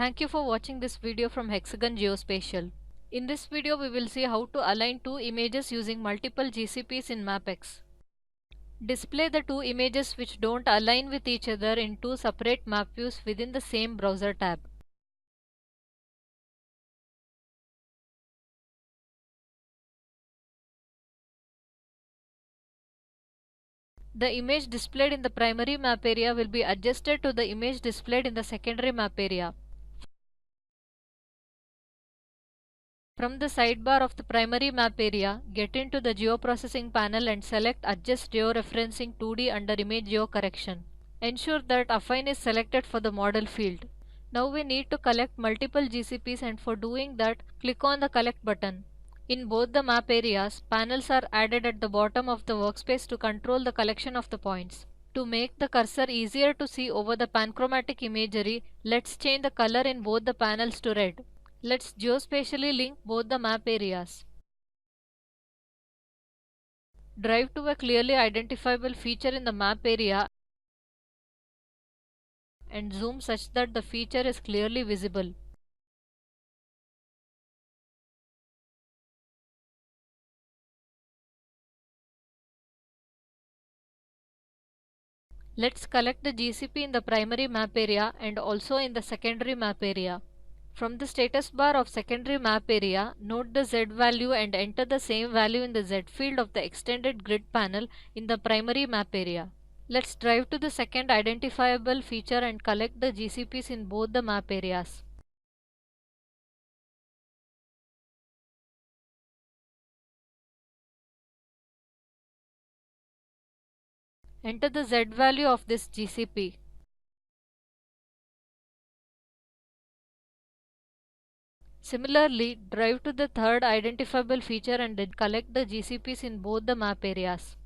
Thank you for watching this video from Hexagon Geospatial. In this video we will see how to align two images using multiple GCPs in M.App X. Display the two images which don't align with each other in two separate map views within the same browser tab. The image displayed in the primary map area will be adjusted to the image displayed in the secondary map area. From the sidebar of the primary map area, get into the geoprocessing panel and select Adjust Georeferencing 2D under Image Geocorrection. Ensure that Affine is selected for the model field. Now we need to collect multiple GCPs, and for doing that, click on the Collect button. In both the map areas, panels are added at the bottom of the workspace to control the collection of the points. To make the cursor easier to see over the panchromatic imagery, let's change the color in both the panels to red. Let's geospatially link both the map areas. Drive to a clearly identifiable feature in the map area and zoom such that the feature is clearly visible. Let's collect the GCP in the primary map area and also in the secondary map area. From the status bar of secondary map area, note the Z value and enter the same value in the Z field of the extended grid panel in the primary map area. Let's drive to the second identifiable feature and collect the GCPs in both the map areas. Enter the Z value of this GCP. Similarly, drive to the third identifiable feature and then collect the GCPs in both the map areas.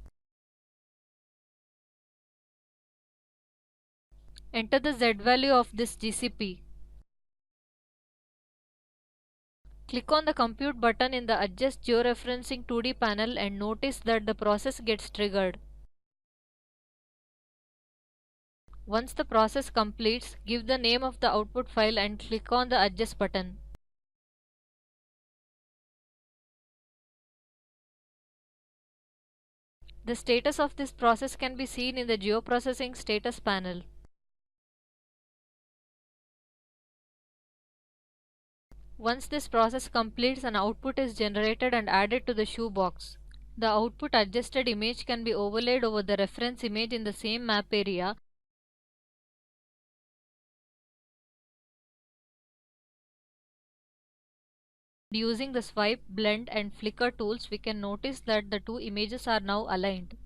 Enter the Z value of this GCP. Click on the Compute button in the Adjust Georeferencing 2D panel and notice that the process gets triggered. Once the process completes, give the name of the output file and click on the Adjust button. The status of this process can be seen in the Geoprocessing status panel. Once this process completes, an output is generated and added to the Shoebox. The output adjusted image can be overlaid over the reference image in the same map area. Using the swipe, blend and flicker tools, we can notice that the two images are now aligned.